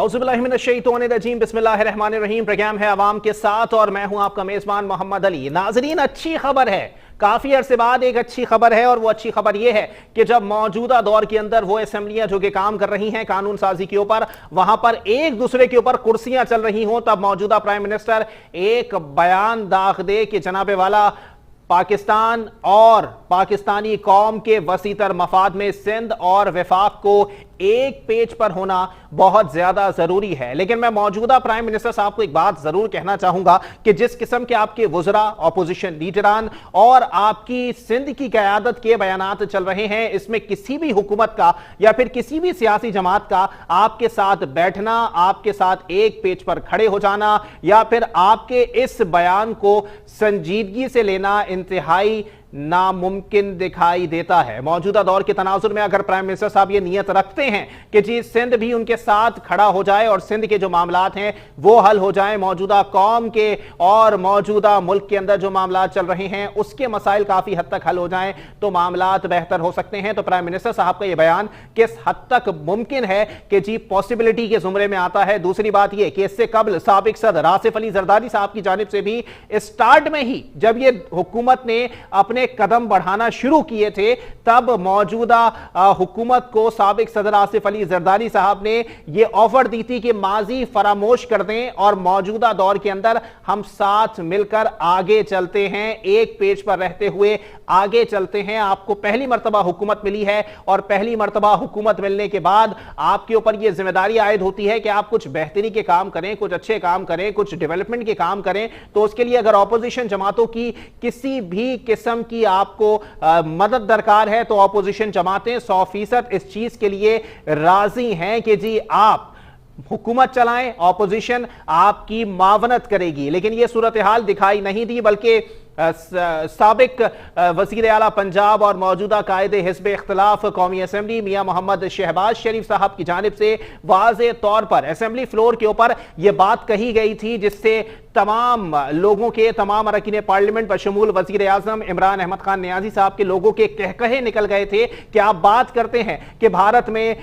औज़ुबिल्लाहिमिनश्शैतानिर्रजीम बिस्मिल्लाहिर्रहमानिर्रहीम। प्रोग्राम है अवाम के साथ और मैं हूं आपका मेजबान मोहम्मद अली। नाजरीन, अच्छी खबर है, काफी अरसे बाद एक अच्छी खबर है और वो अच्छी खबर यह है कि जब मौजूदा दौर के अंदर वो असेंबलियां जो कि काम कर रही हैं कानून साजी के ऊपर, वहां पर एक दूसरे के ऊपर कुर्सियां चल रही हों, तब मौजूदा प्राइम मिनिस्टर एक बयान दाग दे कि जनाबे वाला पाकिस्तान और पाकिस्तानी कौम के वसीतर मफाद में सिंध और वफाक को एक पेज पर होना बहुत ज्यादा जरूरी है। लेकिन मैं मौजूदा प्राइम मिनिस्टर साहब को एक बात जरूर कहना चाहूंगा कि जिस किस्म के आपके वुज़रा, ऑपोजिशन लीडरान और आपकी सिंध की क़यादत के बयानात चल रहे हैं, इसमें किसी भी हुकूमत का या फिर किसी भी सियासी जमात का आपके साथ बैठना, आपके साथ एक पेज पर खड़े हो जाना या फिर आपके इस बयान को संजीदगी से लेना इंतहाई नामुमकिन दिखाई देता है। मौजूदा दौर के तनाजुर में अगर प्राइम मिनिस्टर साहब ये नियत रखते हैं कि जी सिंध भी उनके साथ खड़ा हो जाए और सिंध के जो मामलात हैं वो हल हो जाए, मौजूदा कौम के और मौजूदा मुल्क के अंदर जो मामलात चल रहे हैं उसके मसाइल काफी हद तक हल हो जाएं तो मामलात बेहतर हो सकते हैं। तो प्राइम मिनिस्टर साहब का ये बयान किस हद तक मुमकिन है कि जी पॉसिबिलिटी के जुमरे में आता है। दूसरी बात यह कि इससे कबल साबिक सदर आसिफ अली जरदारी साहब की जानिब से भी स्टार्ट में ही जब ये हुकूमत ने अपने कदम बढ़ाना शुरू किए थे, तब मौजूदा हुकूमत को साबिक सदर आसिफ अली जरदारी साहब ने यह ऑफर दी थी कि माजी फरामोश कर दें और मौजूदा दौर के अंदर हम साथ मिलकर आगे चलते हैं, एक पेज पर रहते हुए आगे चलते हैं। आपको पहली मर्तबा हुकूमत मिली है और पहली मर्तबा हुकूमत मिलने के बाद आपके ऊपर यह जिम्मेदारी आयद होती है कि आप कुछ बेहतरी के काम करें, कुछ अच्छे काम करें, कुछ डेवलपमेंट के काम करें। तो उसके लिए अगर ऑपोजिशन जमातों की किसी भी किस्म की आपको मदद दरकार है तो ऑपोजिशन जमातें 100% इस चीज के लिए राजी हैं कि जी आप हुकूमत चलाएं, ऑपोजिशन आपकी मावनत करेगी। लेकिन यह सूरत हाल दिखाई नहीं दी, बल्कि साबिक वज़ीर आला पंजाब और मौजूदा कायदे हिज़्ब इख्तिलाफ कौमी असेंबली मियां मोहम्मद शहबाज शरीफ साहब की जानिब से वाज़े तौर पर असेंबली फ्लोर के ऊपर यह बात कही गई थी, जिससे तमाम लोगों के, तमाम अरकान पार्लियामेंट बशमूल वज़ीर आज़म इमरान अहमद खान नियाज़ी साहब के लोगों के कहकहे निकल गए थे कि आप बात करते हैं कि भारत में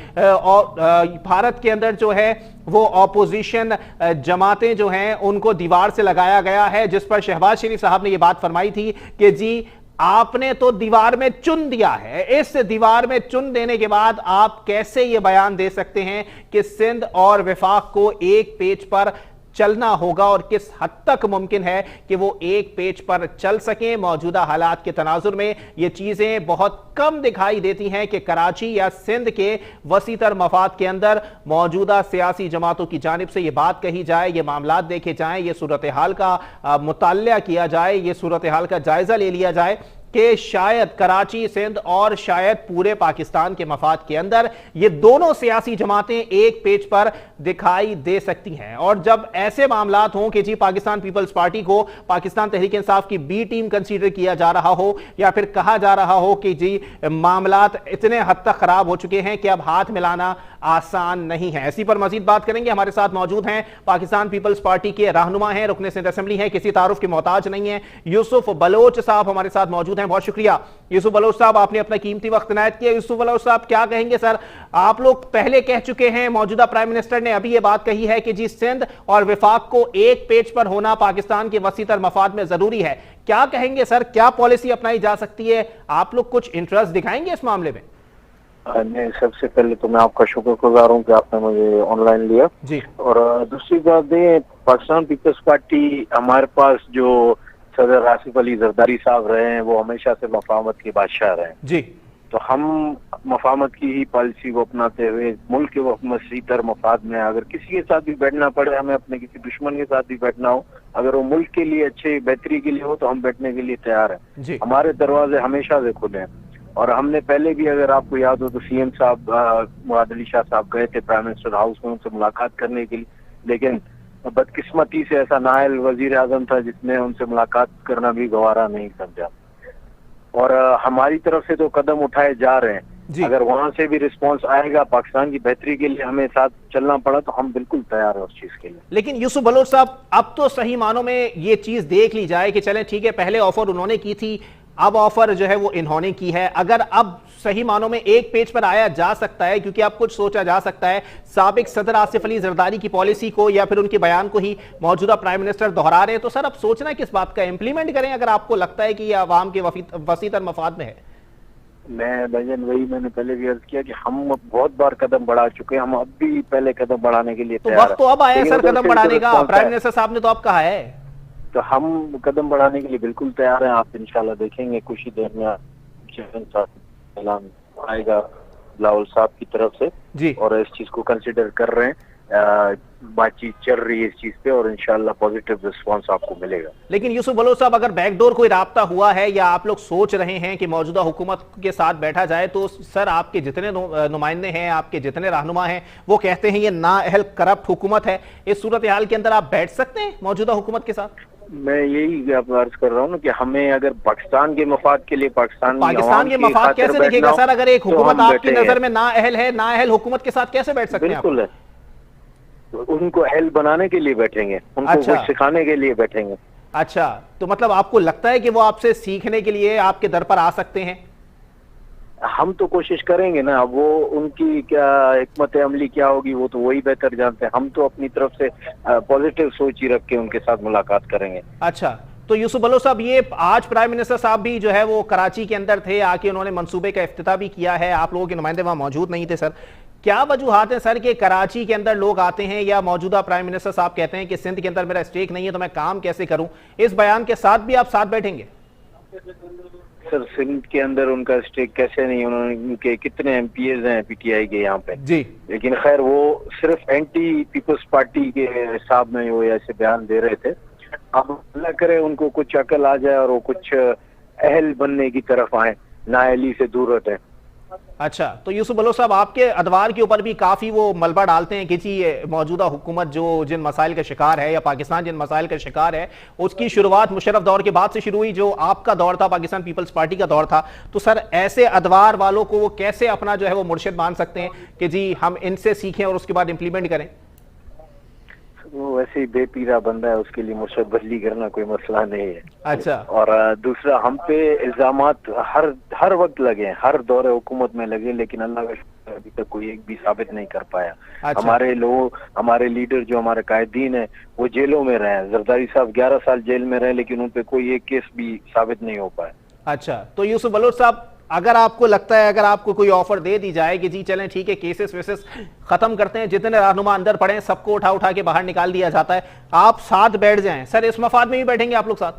भारत के अंदर जो है वो ऑपोजिशन जमातें जो हैं उनको दीवार से लगाया गया है, जिस पर शहबाज शरीफ साहब ने यह बात फरमाई थी कि जी आपने तो दीवार में चुन दिया है, इस दीवार में चुन देने के बाद आप कैसे यह बयान दे सकते हैं कि सिंध और वफाक को एक पेज पर चलना होगा और किस हद तक मुमकिन है कि वो एक पेज पर चल सकें। मौजूदा हालात के तनाजुर में ये चीजें बहुत कम दिखाई देती हैं कि कराची या सिंध के वसीतर मफाद के अंदर मौजूदा सियासी जमातों की जानिब से ये बात कही जाए, ये मामलात देखे जाएं, ये सूरत हाल का मुतालिया किया जाए, ये सूरत हाल का जायजा ले लिया जाए कि शायद कराची, सिंध और शायद पूरे पाकिस्तान के मफाद के अंदर ये दोनों सियासी जमातें एक पेज पर दिखाई दे सकती हैं। और जब ऐसे मामलात हों कि जी पाकिस्तान पीपल्स पार्टी को पाकिस्तान तहरीक इंसाफ की बी टीम कंसीडर किया जा रहा हो या फिर कहा जा रहा हो कि जी मामलात इतने हद तक खराब हो चुके हैं कि अब हाथ मिलाना आसान नहीं है। इसी पर मजीद बात करेंगे। हमारे साथ मौजूद हैं पाकिस्तान पीपल्स पार्टी के रहनुमा हैं, रुकने सिंध असेंबली हैं, किसी तारुफ के मोहताज नहीं है, यूसुफ बलोच साहब हमारे साथ मौजूद हैं। बहुत शुक्रिया यूसुफ बलोच साहब, आपने अपना कीमती वक्त इनायत किया। यूसुफ बलोच साहब, क्या कहेंगे सर? आप लोग पहले कह चुके हैं, मौजूदा प्राइम मिनिस्टर ने अभी यह बात कही है कि जी सिंध और वफाक को एक पेज पर होना पाकिस्तान के वसीतर मफाद में जरूरी है। क्या कहेंगे सर, क्या पॉलिसी अपनाई जा सकती है? आप लोग कुछ इंटरेस्ट दिखाएंगे इस मामले में? नहीं, सबसे पहले तो मैं आपका शुक्रगुजार हूँ कि आपने मुझे ऑनलाइन लिया जी। और दूसरी बात पाकिस्तान पीपल्स पार्टी, हमारे पास जो सदर आसिफ अली जरदारी साहब रहे हैं वो हमेशा से मफाहमत के बादशाह रहे जी। तो हम मफाहमत की ही पॉलिसी को अपनाते हुए मुल्क के वसीतर मफाद में अगर किसी के साथ भी बैठना पड़े, हमें अपने किसी दुश्मन के साथ भी बैठना हो, अगर वो मुल्क के लिए अच्छे बेहतरी के लिए हो तो हम बैठने के लिए तैयार हैं। हमारे दरवाजे हमेशा से खुले हैं। और हमने पहले भी, अगर आपको याद हो तो सीएम साहब मुराद अली शाह साहब गए थे प्राइम मिनिस्टर हाउस में उनसे मुलाकात करने के लिए, लेकिन बदकिस्मती से ऐसा नायल वजीर आजम था जिसने उनसे मुलाकात करना भी गवारा नहीं समझा। और हमारी तरफ से तो कदम उठाए जा रहे हैं, अगर वहां से भी रिस्पांस आएगा पाकिस्तान की बेहतरी के लिए हमें साथ चलना पड़ा तो हम बिल्कुल तैयार हैं उस चीज के लिए। लेकिन यूसुफ बलोच साहब, अब तो सही मानों में ये चीज देख ली जाए कि चलें ठीक है, पहले ऑफर उन्होंने की थी, अब ऑफर जो है वो इन्होंने की है। अगर अब सही मानों में एक पेज पर आया जा सकता है, क्योंकि अब कुछ सोचा जा सकता है, साबिक सदर आसिफ अली जरदारी की पॉलिसी को या फिर उनके बयान को ही मौजूदा प्राइम मिनिस्टर दोहरा रहे हैं, तो सर अब सोचना किस बात का, इंप्लीमेंट करें अगर आपको लगता है कि यह आवाम के वसीतर मफाद में है। मैं भाईजान वही मैंने पहले भी अर्ज किया कि हम बहुत बार कदम बढ़ा चुके हैं, हम अब भी पहले कदम बढ़ाने के लिए तो वक्त तो अब आया सर कदम बढ़ाने का, प्राइम मिनिस्टर साहब ने तो अब कहा है, तो हम कदम बढ़ाने के लिए बिल्कुल तैयार हैं। आप इंशाल्लाह देखेंगे कुछ ही देर में ऐलान आएगा बिलावल साहब की तरफ से जी, और इस चीज को कंसिडर कर रहे हैं, बातचीत चल रही है इस चीज पे और इंशाल्लाह पॉजिटिव रिस्पांस आपको मिलेगा। लेकिन यूसुफ बलोच साहब, अगर बैकडोर कोई राब्ता हुआ है या आप लोग सोच रहे हैं कि मौजूदा हुकूमत के साथ बैठा जाए, तो सर आपके जितने नुमाइंदे हैं, आपके जितने रहनुमा हैं, वो कहते हैं ये नाअहल करप्ट हुकूमत है। इस सूरत हाल के अंदर आप बैठ सकते हैं मौजूदा हुकूमत के साथ? मैं यही अर्ज कर रहा हूँ ना कि हमें अगर पाकिस्तान के मफाद के लिए पाकिस्तान के मफाद कैसे दिखेगा सर, अगर एक हुकूमत आपकी नजर में नाअहल है, नाअहल हुकूमत के साथ कैसे बैठ सकते हैं? बिल्कुल है, उनको अहल बनाने के लिए बैठेंगे, उनको कुछ सिखाने के लिए बैठेंगे। अच्छा, तो मतलब आपको लगता है कि वो आपसे सीखने के लिए आपके दर पर आ सकते हैं? हम तो कोशिश करेंगे ना, वो उनकी क्या हिकमत अमली क्या होगी वो तो वही बेहतर जानते हैं। हम तो अपनी तरफ से पॉजिटिव सोच ही रख के उनके साथ मुलाकात करेंगे। अच्छा, तो यूसुफ बलोच साहब, ये आज प्राइम मिनिस्टर साहब भी जो है वो कराची के अंदर थे, आके उन्होंने मंसूबे का इफ्तिताह भी किया है, आप लोगों के नुमाइंदे वहां मौजूद नहीं थे सर। क्या वजूहात है सर कि कराची के अंदर लोग आते हैं या मौजूदा प्राइम मिनिस्टर साहब कहते हैं कि सिंध के अंदर मेरा स्टेक नहीं है तो मैं काम कैसे करूं? इस बयान के साथ भी आप साथ बैठेंगे? सर सिंध के अंदर उनका स्टेक कैसे नहीं, उन्होंने उनके कितने एमपीएज हैं पीटीआई के यहाँ पे जी, लेकिन खैर वो सिर्फ एंटी पीपल्स पार्टी के हिसाब में वो ऐसे बयान दे रहे थे। अब अल्लाह करे उनको कुछ अकल आ जाए और वो कुछ अहल बनने की तरफ आए, नाअहली से दूर हटे। अच्छा, तो यूसुफ बलोच साहब, आपके अदवार के ऊपर भी काफी वो मलबा डालते हैं कि जी मौजूदा हुकूमत जो जिन मसाइल का शिकार है या पाकिस्तान जिन मसाइल का शिकार है, उसकी शुरुआत मुशर्रफ दौर के बाद से शुरू हुई, जो आपका दौर था पाकिस्तान पीपल्स पार्टी का दौर था। तो सर ऐसे अदवार वालों को वो कैसे अपना जो है वो मुर्शिद मान सकते हैं कि जी हम इनसे सीखें और उसके बाद इंप्लीमेंट करें? वो वैसे ही बेपीरा बंदा है, उसके लिए मुर्शिद बदली करना कोई मसला नहीं है। अच्छा, और दूसरा हम पे इल्जामात हर वक्त लगे, हर दौरे हुकूमत में लगे, लेकिन अल्लाह का शुक्र अभी तक कोई एक भी साबित नहीं कर पाया। अच्छा, हमारे लोग, हमारे लीडर जो हमारे कायदीन है वो जेलों में रहे। जरदारी साहब 11 साल जेल में रहे लेकिन उन पे कोई एक केस भी साबित नहीं हो पाया। अच्छा, तो यूसुफ बलोच साहब, अगर आपको लगता है, अगर आपको कोई ऑफर दे दी जाए कि जी चलें ठीक है केसेस वेसेस खत्म करते हैं, जितने रहनुमा अंदर पड़े हैं सबको उठा उठा के बाहर निकाल दिया जाता है, आप साथ बैठ जाएं, सर इस मफाद में भी बैठेंगे आप लोग साथ?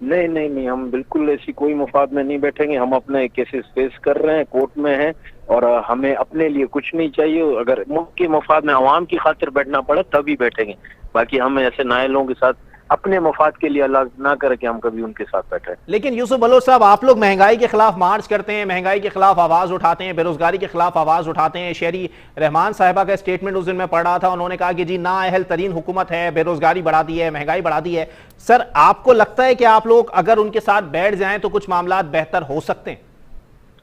नहीं नहीं नहीं, हम बिल्कुल ऐसी कोई मफाद में नहीं बैठेंगे। हम अपने केसेस फेस कर रहे हैं, कोर्ट में हैं और हमें अपने लिए कुछ नहीं चाहिए। अगर मुल्क के मफाद में अवाम की खातिर बैठना पड़ा तभी बैठेंगे, बाकी हम ऐसे नाअहलों के साथ अपने मफाद के लिए अल्लाह ना करे कि हम कभी उनके साथ बैठे। लेकिन यूसुफ बलोच साहब, आप लोग महंगाई के खिलाफ मार्च करते हैं, महंगाई के खिलाफ आवाज उठाते हैं, बेरोजगारी के खिलाफ आवाज उठाते हैं। शहरी रहमान साहिबा का स्टेटमेंट उस दिन मैं पढ़ रहा था, उन्होंने कहा कि जी नाअहल तरीन हुकूमत है, बेरोजगारी बढ़ा दी है, महंगाई बढ़ा दी है। सर आपको लगता है कि आप लोग अगर उनके साथ बैठ जाएं तो कुछ मामला बेहतर हो सकते हैं?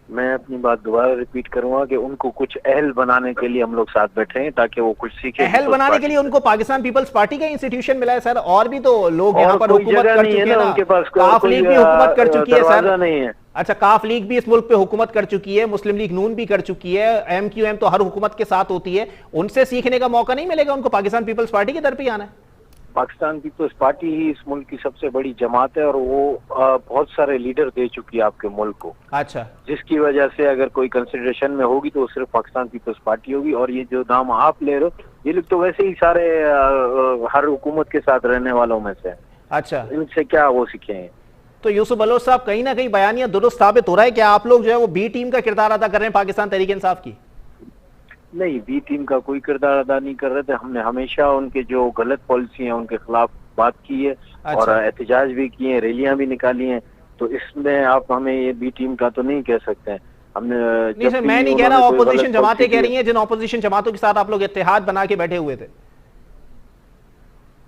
मैं अपनी बात दोबारा रिपीट करूंगा कि उनको कुछ अहल बनाने के लिए हम लोग साथ बैठे हैं ताकि वो कुछ सीखे। अहल बनाने के लिए उनको पाकिस्तान पीपल्स पार्टी का इंस्टीट्यूशन मिला है सर, और भी तो लोग यहाँ पर हुकूमत कर चुके हैं ना, उनके पास काफ लीग भी हुकूमत कर चुकी है सर। नहीं है। अच्छा, काफ लीग भी इस मुल्क पे हुकूमत कर चुकी है, मुस्लिम लीग नून भी कर चुकी है, MQM तो हर हुकूमत के साथ होती है, उनसे सीखने का मौका नहीं मिलेगा उनको? पाकिस्तान पीपल्स पार्टी के दर पे आना है। पाकिस्तान पीपल्स पार्टी ही इस मुल्क की सबसे बड़ी जमात है और वो बहुत सारे लीडर दे चुकी है आपके मुल्क को। अच्छा, जिसकी वजह से अगर कोई कंसिडरेशन में होगी तो वो सिर्फ पाकिस्तान पीपल्स पार्टी होगी। और ये जो नाम आप ले रहे हो, ये लोग तो वैसे ही सारे हर हुकूमत के साथ रहने वालों में से। अच्छा, इनसे क्या वो सीखेंगे? तो यूसुफ बलोच साहब, कहीं ना कहीं बयानिया दुरुस्त साबित हो रहा है कि आप लोग जो है वो बी टीम का किरदार अदा कर रहे हैं पाकिस्तान तहरीक इंसाफ की? नहीं, बी टीम का कोई किरदार अदा नहीं कर रहे थे। हमने हमेशा उनके जो गलत पॉलिसी है उनके खिलाफ बात की है। अच्छा। और एहतजाज भी किए हैं, रैलियां भी निकाली हैं, तो इसमें आप हमें ये बी टीम का तो नहीं कह सकते हैं। हमने नहीं सर, मैं नहीं कह रहा, ऑपोजिशन जमातें कह रही हैं, जिन ऑपोजिशन जमातों के साथ आप लोग इत्तेहाद बना के बैठे हुए थे।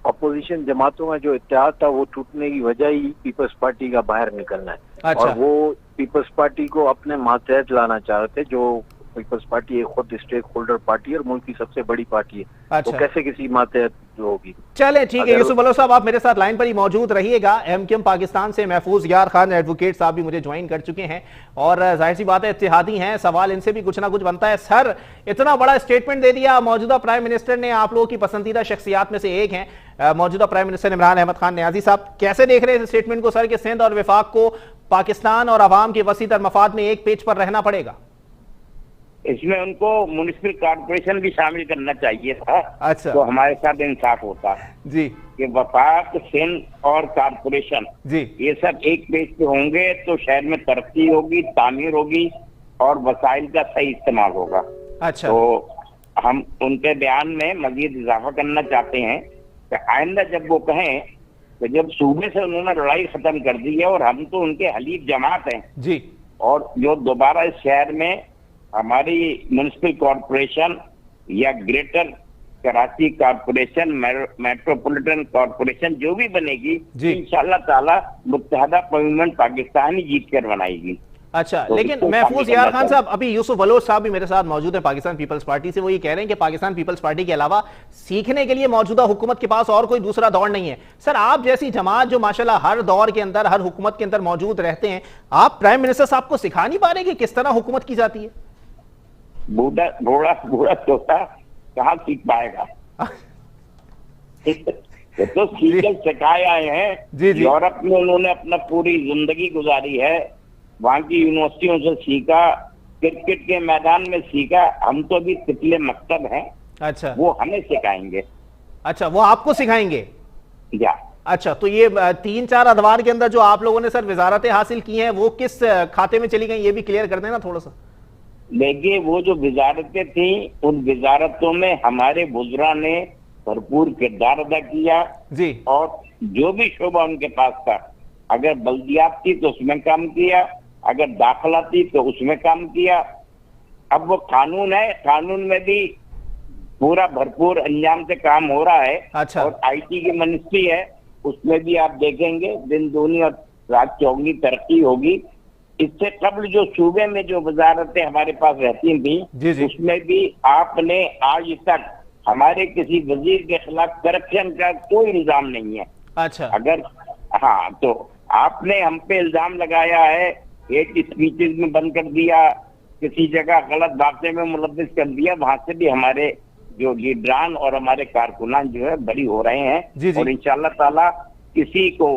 ऑपोजिशन जमातों का जो इत्तेहाद था वो टूटने की वजह ही पीपल्स पार्टी का बाहर निकलना है। अच्छा। और वो पीपल्स पार्टी को अपने मातहत लाना चाह रहे थे, जो पीपल्स पार्टी एक खुद स्टेक होल्डर पार्टी है और मुल्क की सबसे बड़ी पार्टी है। अच्छा। तो कैसे किसी मातहत जो होगी। चले ठीक है, यूसुफ बलोच साहब आप मेरे साथ लाइन पर ही मौजूद रहिएगा। एमक्यूएम पाकिस्तान से महफूज यार खान एडवोकेट साहब भी मुझे ज्वाइन कर चुके हैं और जाहिर सी बात है इत्तेहादी हैं, सवाल इनसे भी कुछ ना कुछ बनता है। सर, इतना बड़ा स्टेटमेंट दे दिया, मौजूदा प्राइम मिनिस्टर ने, आप लोगों की पसंदीदा शख्सियात में से एक हैं मौजूदा प्राइम मिनिस्टर इमरान अहमद खान नियाजी साहब, कैसे देख रहे हैं इस स्टेटमेंट को सर, कि सिंध और विफाक को पाकिस्तान और अवाम के वसीतर मफाद में एक पेज पर रहना पड़ेगा? इसमें उनको म्युनिसिपल कॉर्पोरेशन भी शामिल करना चाहिए था। अच्छा। तो हमारे साथ इंसाफ होता जी कि वफाक, सिंध और कॉर्पोरेशन जी ये सब एक पेज पे होंगे तो शहर में तरक्की होगी, तामीर होगी और वसाइल का सही इस्तेमाल होगा। अच्छा। तो हम उनके बयान में मजीद इजाफा करना चाहते हैं कि आइंदा जब वो कहें कि जब सूबे से उन्होंने लड़ाई खत्म कर दी है और हम तो उनके हलीफ जमात हैं जी, और जो दोबारा इस शहर में हमारी म्युनिसिपल कॉर्पोरेशन या greater Karachi corporation, metropolitan corporation जो भी बनेगी, इंशाल्लाह ताला मुत्तहदा कौम पाकिस्तान ही जीत कर बनाएगी। अच्छा, तो लेकिन महफूज यार खान साहब, अभी यूसुफ बलोच साहब भी मेरे साथ मौजूद है पाकिस्तान पीपल्स पार्टी से, वो ये कह रहे हैं कि पाकिस्तान पीपल्स पार्टी के अलावा सीखने के लिए मौजूदा हुकूमत के पास और कोई दूसरा दौर नहीं है। सर, आप जैसी जमात जो माशाल्लाह हर दौर के अंदर, हर हुकूमत के अंदर मौजूद रहते हैं, आप प्राइम मिनिस्टर साहब को सिखा नहीं पा रहे कि किस तरह हुकूमत की जाती है? बूढ़ा तोता कहाँ सीख पाएगा? ये तो सीखकर सिखाए आए हैं। यूरोप में उन्होंने अपना पूरी जिंदगी गुजारी है, वहाँ की यूनिवर्सिटियों से सीखा, क्रिकेट के मैदान में सीखा। हम तो अभी तितले मकतब हैं। अच्छा, वो हमें सिखाएंगे। अच्छा, वो आपको सिखाएंगे? या अच्छा, तो ये 3-4 अदवार के अंदर जो आप लोगों ने सर विजारतें हासिल की हैं, वो किस खाते में चली गई, ये भी क्लियर कर देना थोड़ा सा। देखिए, वो जो विजारतें थी, उन विजारतों में हमारे बुजुर्गों ने भरपूर किरदार अदा किया जी, और जो भी शोबा उनके पास था, अगर बल्दियात थी तो उसमें काम किया, अगर दाखिला थी तो उसमें काम किया। अब वो कानून है, कानून में भी पूरा भरपूर अंजाम से काम हो रहा है। अच्छा। और आईटी की मिनिस्ट्री है, उसमें भी आप देखेंगे दिन दूनी और रात चौगनी तरक्की होगी। इससे कबल जो सूबे में जो वजारतें हमारे पास रहती थी, उसमें भी आपने आज तक हमारे किसी वजीर के खिलाफ करप्शन का कोई इल्जाम नहीं है। अच्छा। अगर हाँ, तो आपने हम पे इल्जाम लगाया है, एक स्पीचेज में बंद कर दिया, किसी जगह गलत बातें में मुलव्विस कर दिया, वहां से भी हमारे जो लीडरान और हमारे कारकुनान जो है बरी हो रहे हैं। और इंशाअल्लाह ताला किसी को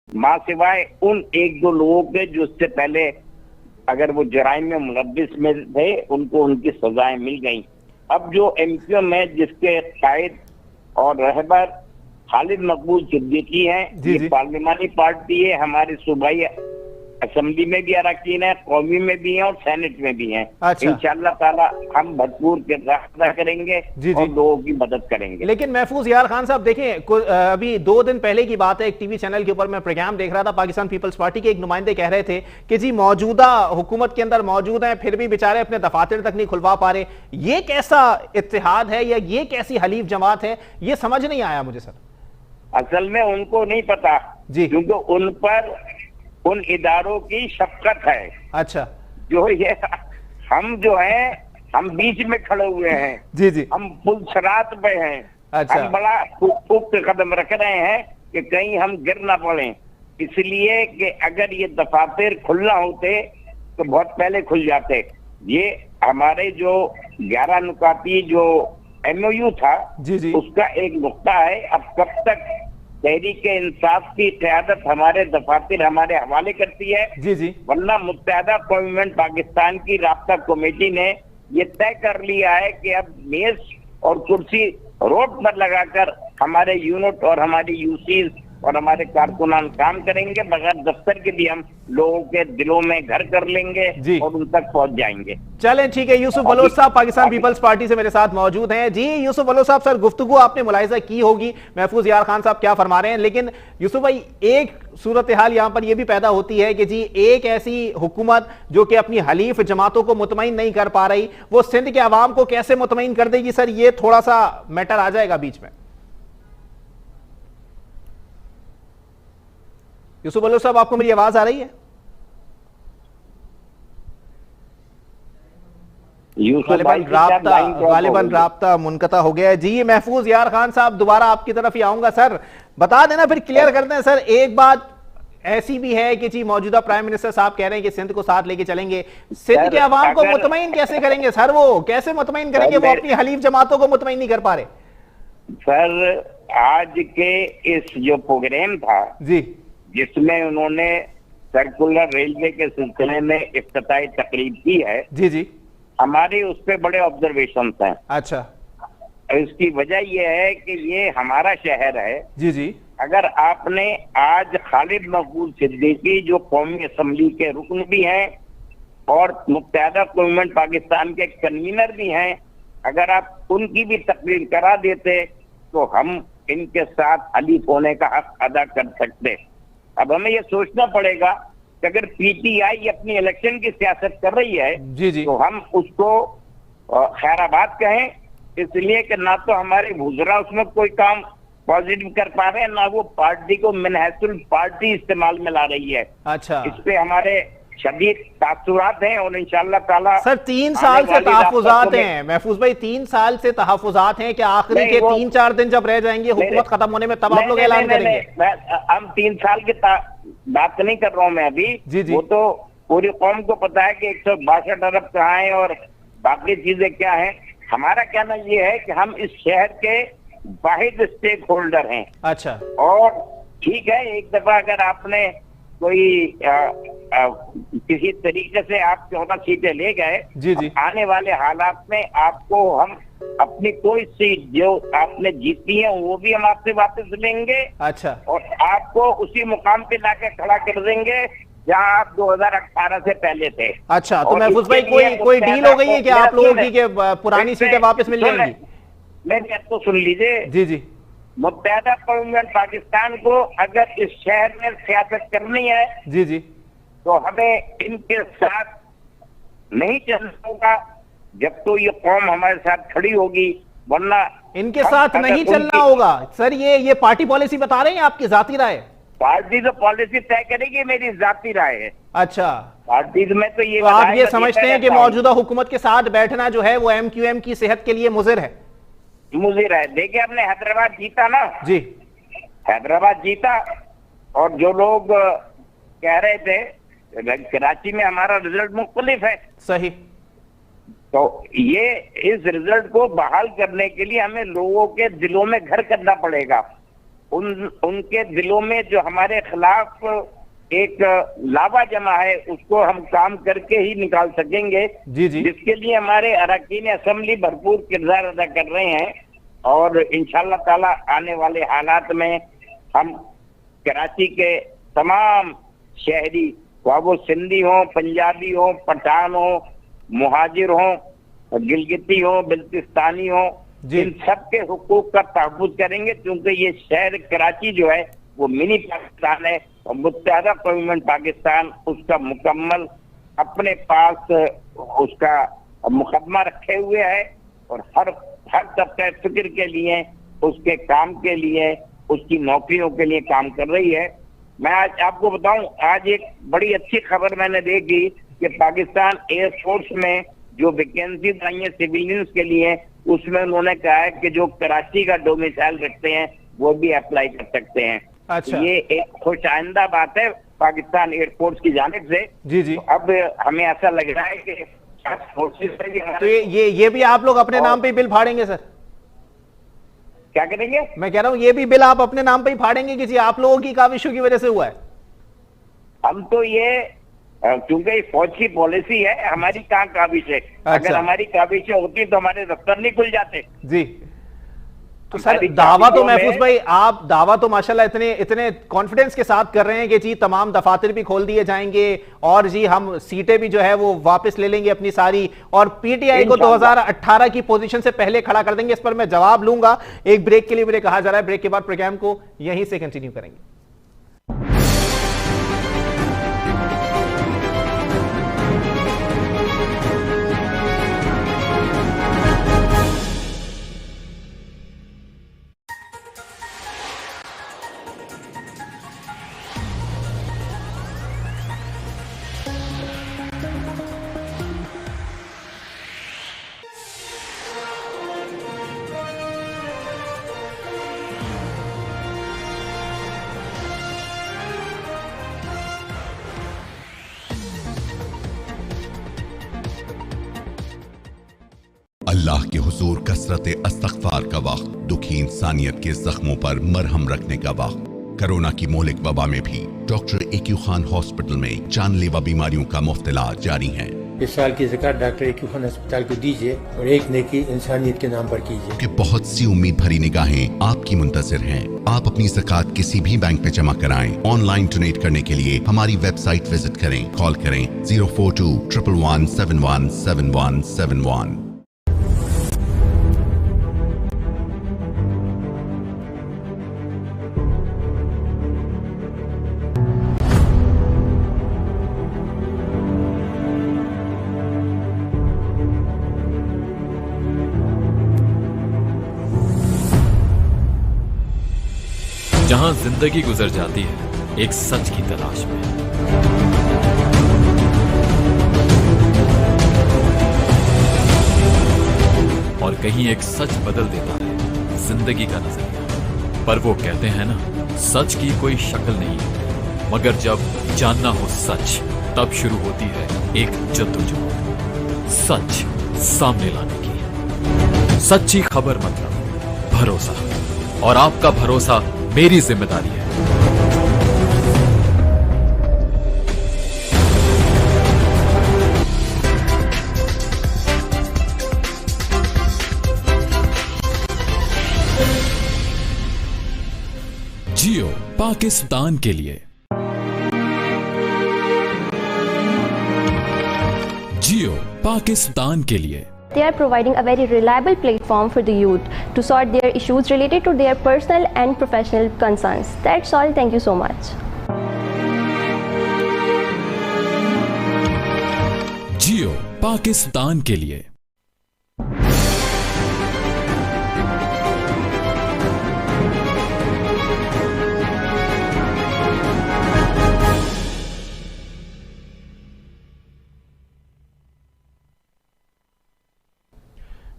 माँ सिवाय उन 1-2 लोगों के जो इससे पहले अगर वो जराइम में मुलव्विस में थे, उनको उनकी सजाएं मिल गई। अब जो एमक्यूएम है, जिसके कायद और रहबर खालिद मकबूल सिद्दीकी हैं, ये पार्लिमानी पार्टी है, हमारे सूबाई असेंबली में भी अरकान है, कौमी में भी है और सेनेट में भी है। अच्छा। इंशाअल्लाह ताला हम भरपूर किरदार अदा करेंगे और लोगों की मदद करेंगे। लेकिन महफूज यार खान साहब, देखें, अभी 2 दिन पहले की बात है, एक टीवी चैनल के ऊपर मैं प्रोग्राम देख रहा था, पाकिस्तान पीपल्स पार्टी के एक नुमाइंदे कह रहे थे कि जी मौजूदा हुकूमत के अंदर मौजूद हैं, फिर भी बेचारे अपने दफातर तक नहीं खुलवा पा रहे। ये कैसा इत्तेहाद है या ये कैसी हलीफ जमात है, ये समझ नहीं आया मुझे सर। असल में उनको नहीं पता जी, क्योंकि उन पर उन इदारों की शफकत है। अच्छा। जो ये हम जो है, हम बीच में खड़े हुए हैं जी, हम पुलसरात पे हैं। अच्छा। हम बड़ा पुख्त कदम रख रहे हैं कि कहीं हम गिर ना पड़े, इसलिए कि अगर ये दफातर खुलना होते तो बहुत पहले खुल जाते। ये हमारे जो 11 नुकाती जो MOU था जी, उसका एक नुक्ता है। अब कब तक तहरीक इंसाफ की क़यादत हमारे दफातर हमारे हवाले करती है जी, वरना मुत्तहदा कौम पाकिस्तान की राब्ता कमेटी ने ये तय कर लिया है कि अब मेज और कुर्सी रोड पर लगाकर हमारे यूनिट और हमारी यूसीज और हमारे कारकुनान काम करेंगे, बगैर दफ्तर के भी हम लोगों के दिलों में घर कर लेंगे और उन तक पहुंच जाएंगे। चलें, ठीक है। यूसुफ बलोच साहब पाकिस्तान पीपल्स पार्टी से मेरे साथ मौजूद हैं। जी यूसुफ बलोच साहब, सर गुफ्तगू आपने मुलाहिजा की होगी महफूज यार खान साहब क्या फरमा रहे हैं, लेकिन यूसुफ भाई एक सूरत हाल यहां पर यह भी पैदा होती है कि जी एक ऐसी हुकूमत जो कि अपनी हलीफ जमातों को मुतमईन नहीं कर पा रही, वो सिंध के अवाम को कैसे मुतमईन कर देगी? सर ये थोड़ा सा मैटर आ जाएगा बीच में। यूसुफ बलोच साहब, आपको मेरी आवाज आ रही है? गालिबन राब्ता मुनकता हो गया है। जी महफूज यार खान साहब, दोबारा आपकी तरफ ही आऊंगा। सर बता देना, फिर क्लियर करते हैं। सर एक बात ऐसी भी है कि जी मौजूदा प्राइम मिनिस्टर साहब कह रहे हैं कि सिंध को साथ लेके चलेंगे, सिंध के अवाम को मुतमईन कैसे करेंगे सर? वो कैसे मुतमईन करेंगे? वो अपनी हलीफ जमातों को मुतमईन नहीं कर पा रहे। सर आज के इस जो प्रोग्राम था जी, जिसमें उन्होंने सर्कुलर रेलवे के सिलसिले में इफ्तिताई तकरीब की है, जी जी, हमारे उस पे बड़े ऑब्जर्वेशन हैं। अच्छा, इसकी वजह यह है कि ये हमारा शहर है। जी जी। अगर आपने आज खालिद मकबूल सिद्दीकी जो कौमी असम्बली के रुकन भी हैं और मुत्तहदा गवर्नमेंट पाकिस्तान के कन्वीनर भी हैं, अगर आप उनकी भी तकरीर करा देते तो हम इनके साथ हलीफ होने का हक अदा कर सकते। अब हमें ये सोचना पड़ेगा कि अगर पीटीआई अपनी इलेक्शन की सियासत कर रही है जी जी, तो हम उसको खैराबाद कहें, इसलिए कि ना तो हमारे वुज़रा उसमें कोई काम पॉजिटिव कर पा रहे हैं, ना वो पार्टी को मिनहसुल पार्टी इस्तेमाल में ला रही है। अच्छा, इस पे हमारे शदीद तासुरात हैं और इंशाअल्लाह ताला। सर 3 साल से तहफ़्फ़ुज़ात हैं महफूज भाई, 3 साल से तहफ़्फ़ुज़ात हैं कि आखिरी के 3-4 दिन जब रह जाएंगे हुकूमत खत्म होने में तब आप लोग ऐलान करेंगे? हम 3 साल की बात नहीं कर रहा हूँ मैं अभी। जी जी, वो तो पूरी कौम को पता है कि 162 अरब कहाँ है और बाकी चीजें क्या है। हमारा कहना ये है कि हम इस शहर के वाहिद स्टेक होल्डर हैं। अच्छा, और ठीक है, एक दफा अगर आपने कोई किसी तरीके से आप 14 सीटें ले गए, जी जी, आने वाले हालात में आपको हम अपनी कोई सीट जो आपने जीती है वो भी हम आपसे वापस लेंगे। अच्छा, और आपको उसी मुकाम पे लाके खड़ा कर देंगे जहां आप 2018 से पहले थे। अच्छा, तो महफूज भाई कोई डील हो गई है कि आप लोगों की के पुरानी सीटें वापस मिल जाएंगी? मेरी तो सुन लीजिए। जी जी, मुत्तहदा गवर्नमेंट पाकिस्तान को अगर इस शहर में सियासत करनी है, जी जी, तो हमें इनके साथ नहीं चलना होगा जब तो ये कौम हमारे साथ खड़ी होगी, वरना इनके साथ नहीं चलना होगा। सर ये पार्टी पॉलिसी बता रहे हैं आपकी जाती राय? पार्टी तो पॉलिसी तय करेगी, मेरी जाती राय है। अच्छा, पार्टी में तो ये आप ये समझते हैं कि मौजूदा हुकूमत के साथ बैठना जो है वो MQM की सेहत के लिए मुज़िर है? मुझे है। देखिए, हमने हैदराबाद जीता ना जी, हैदराबाद जीता और जो लोग कह रहे थे कराची में हमारा रिजल्ट मुख्तलिफ है, सही, तो ये इस रिजल्ट को बहाल करने के लिए हमें लोगों के दिलों में घर करना पड़ेगा। उनके दिलों में जो हमारे खिलाफ एक लावा जमा है उसको हम काम करके ही निकाल सकेंगे। जी जी, जिसके लिए हमारे अरकान असेंबली भरपूर किरदार अदा कर रहे हैं और इंशाअल्लाह ताला आने वाले हालात में हम कराची के तमाम शहरी, वो सिंधी हो, पंजाबी हो, पठान हो, मुहाजिर हो, गिलगिती हो, बिल्तिस्तानी हो, इन सब के हुकूक का तहफ़्फ़ुज़ करेंगे, क्योंकि ये शहर कराची जो है वो मिनी पाकिस्तान है और मुत्तहदा गवर्नमेंट पाकिस्तान उसका मुकम्मल अपने पास उसका मुकदमा रखे हुए है और हर तबका फिक्र के लिए, उसके काम के लिए, उसकी नौकरियों के लिए काम कर रही है। मैं आज आपको बताऊं, आज एक बड़ी अच्छी खबर मैंने देखी कि पाकिस्तान एयरफोर्स में जो वैकेंसी आई है सिविलियंस के लिए, उसमें उन्होंने कहा है कि जो कराची का डोमिसाइल रखते हैं वो भी अप्लाई कर सकते हैं। अच्छा, ये एक खुश आइंदा बात है पाकिस्तान एयरफोर्स की जानिब से। जी जी, तो अब हमें ऐसा लग रहा है कि तो ये भी आप लोग अपने नाम पे बिल फाड़ेंगे सर? क्या करेंगे? मैं कह रहा हूँ ये भी बिल आप अपने नाम पे ही फाड़ेंगे किसी आप लोगों की काविशों की वजह से हुआ है? हम तो ये क्योंकि फौज की पॉलिसी है, हमारी कहाँ काबिश है। अच्छा। अगर हमारी काबिशें होती तो हमारे दफ्तर नहीं खुल जाते। जी, तो सर दावा तो महफूज भाई, आप दावा तो माशाल्लाह इतने कॉन्फिडेंस के साथ कर रहे हैं कि जी तमाम दफातर भी खोल दिए जाएंगे और जी हम सीटें भी जो है वो वापस ले लेंगे अपनी सारी, और पीटीआई को 2018 की पोजीशन से पहले खड़ा कर देंगे। इस पर मैं जवाब लूंगा। एक ब्रेक के लिए मुझे कहा जा रहा है, ब्रेक के बाद प्रोग्राम को यहीं से कंटिन्यू करेंगे। अल्लाह के हुजूर कसरत इस्तग़फ़ार का वक्त, दुखी इंसानियत के जख्मों पर मरहम रखने का वक्त। कोरोना की मोहलिक वबा में भी डॉक्टर एकयू खान हॉस्पिटल में जानलेवा बीमारियों का मुफ्त इलाज जारी है। इस साल की ज़कात डॉक्टर एकयू खान अस्पताल को दीजिए और एक नेकी इंसानियत के नाम पर कीजिए। कि बहुत सी उम्मीद भरी निगाहें आपकी मुंतज़िर हैं। आप अपनी ज़कात किसी भी बैंक में जमा कराएं। ऑनलाइन डोनेट करने के लिए हमारी वेबसाइट विजिट करें। कॉल करें 042-111-7171। जहां जिंदगी गुजर जाती है एक सच की तलाश में, और कहीं एक सच बदल देता है जिंदगी का नजरिया। पर वो कहते हैं ना, सच की कोई शक्ल नहीं है, मगर जब जानना हो सच तब शुरू होती है एक जद्दोजहद सच सामने लाने की। सच्ची खबर मतलब भरोसा, और आपका भरोसा मेरी जिम्मेदारी है। जियो पाकिस्तान के लिए। जियो पाकिस्तान के लिए। They are providing a very reliable platform for the youth to sort their issues related to their personal and professional concerns. That's all. Thank you so much. जियो पाकिस्तान के लिए।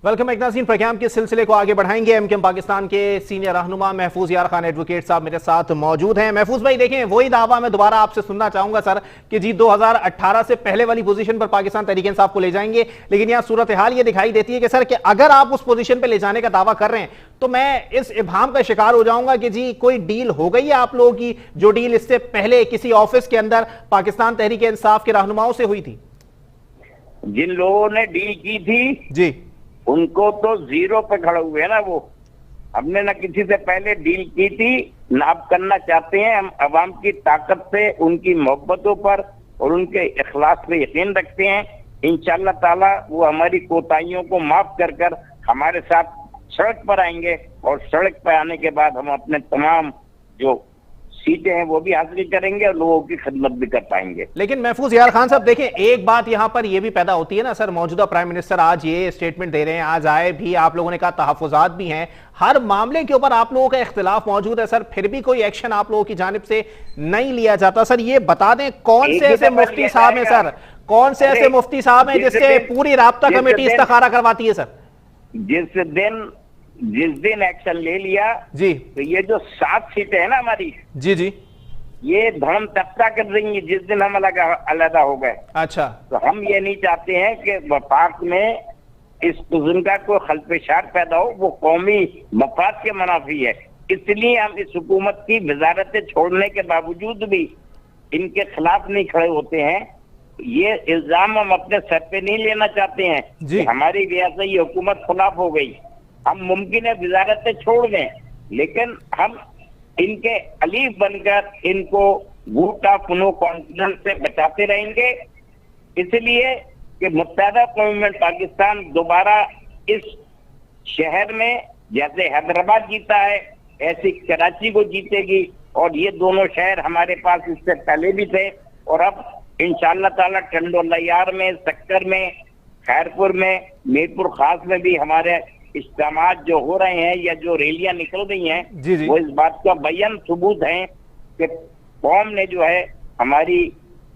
वेलकम नाज़रीन, प्रोग्राम के सिलसिले को आगे बढ़ाएंगे। एमकेएम पाकिस्तान के सीनियर रहनुमा महफूज यार खान एडवोकेट साहब मेरे साथ मौजूद हैं। महफूज भाई देखें, वही दावा मैं दोबारा आपसे सुनना चाहूंगा सर कि जी 2018 से पहले वाली पोजीशन पर पाकिस्तान तहरीक इंसाफ को ले जाएंगे, लेकिन यहाँ सूरत हाल ये दिखाई देती है कि सर कि अगर आप उस पोजीशन पर ले जाने का दावा कर रहे हैं तो मैं इस इब्हाम का शिकार हो जाऊंगा कि जी कोई डील हो गई है आप लोगों की, जो डील इससे पहले किसी ऑफिस के अंदर पाकिस्तान तहरीक इंसाफ के रहनुमाओं से हुई थी। जिन लोगों ने डील की थी जी, उनको तो जीरो पे खड़े हुए हैं ना। वो हमने ना किसी से पहले डील की थी, ना अब करना चाहते हैं। हम अवाम की ताकत पे, उनकी मोहब्बतों पर और उनके इखलास पे यकीन रखते हैं। इंशाअल्लाह ताला वो हमारी कोताहियों को माफ कर कर हमारे साथ सड़क पर आएंगे, और सड़क पर आने के बाद हम अपने तमाम जो सीटें हैं वो भी हासिल करेंगे और लोगों की खिदमत भी कर पाएंगे। लेकिन महफूज यार खान साहब देखें, एक बात यहां पर यह भी पैदा होती है ना सर, मौजूदा प्राइम मिनिस्टर आज ये स्टेटमेंट दे रहे हैं, आज आए भी, आप लोगों ने कहा तहफ़्फ़ुज़ात भी हैं, हर मामले के ऊपर आप लोगों का इख्तिलाफ मौजूद है सर, फिर भी कोई एक्शन आप लोगों की जानिब से नहीं लिया जाता। सर ये बता दें कौन से ऐसे मुफ्ती साहब हैं सर, कौन से ऐसे मुफ्ती साहब हैं जिससे पूरी राब्ता कमेटी इस्तिखारा करवाती है सर? जिस दिन एक्शन ले लिया जी, तो ये जो 7 सीटें हैं ना हमारी जी जी, ये धर्म तख्ता कर देंगी जिस दिन हम अलग हो गए। अच्छा, तो हम ये नहीं चाहते हैं कि वफाक में इस किस्म का कोई खलफशार पैदा हो, वो कौमी मफाद के मुनाफी है। इसलिए हम इस हुकूमत की वजारतें छोड़ने के बावजूद भी इनके खिलाफ नहीं खड़े होते हैं। ये इल्जाम हम अपने सर पे नहीं लेना चाहते हैं कि हमारी रियासती हुकूमत खिलाफ हो गई। हम मुमकिन है वजारतें छोड़ दें, लेकिन हम इनके अलीफ बनकर इनको वोट ऑफ नो कॉन्फिडेंस से बचाते रहेंगे, इसलिए कि मुत्तहदा कौम पाकिस्तान दोबारा इस शहर में जैसे हैदराबाद जीता है ऐसी कराची को जीतेगी, और ये दोनों शहर हमारे पास इससे पहले भी थे, और अब इंशाअल्लाह ताला टंडोलयार में, सक्कर में, खैरपुर में, मीरपुर खास में भी हमारे इज्तिमात जो हो रहे हैं या जो रैलियां निकल रही हैं, वो इस बात का बयान सबूत है कि कौम ने जो है हमारी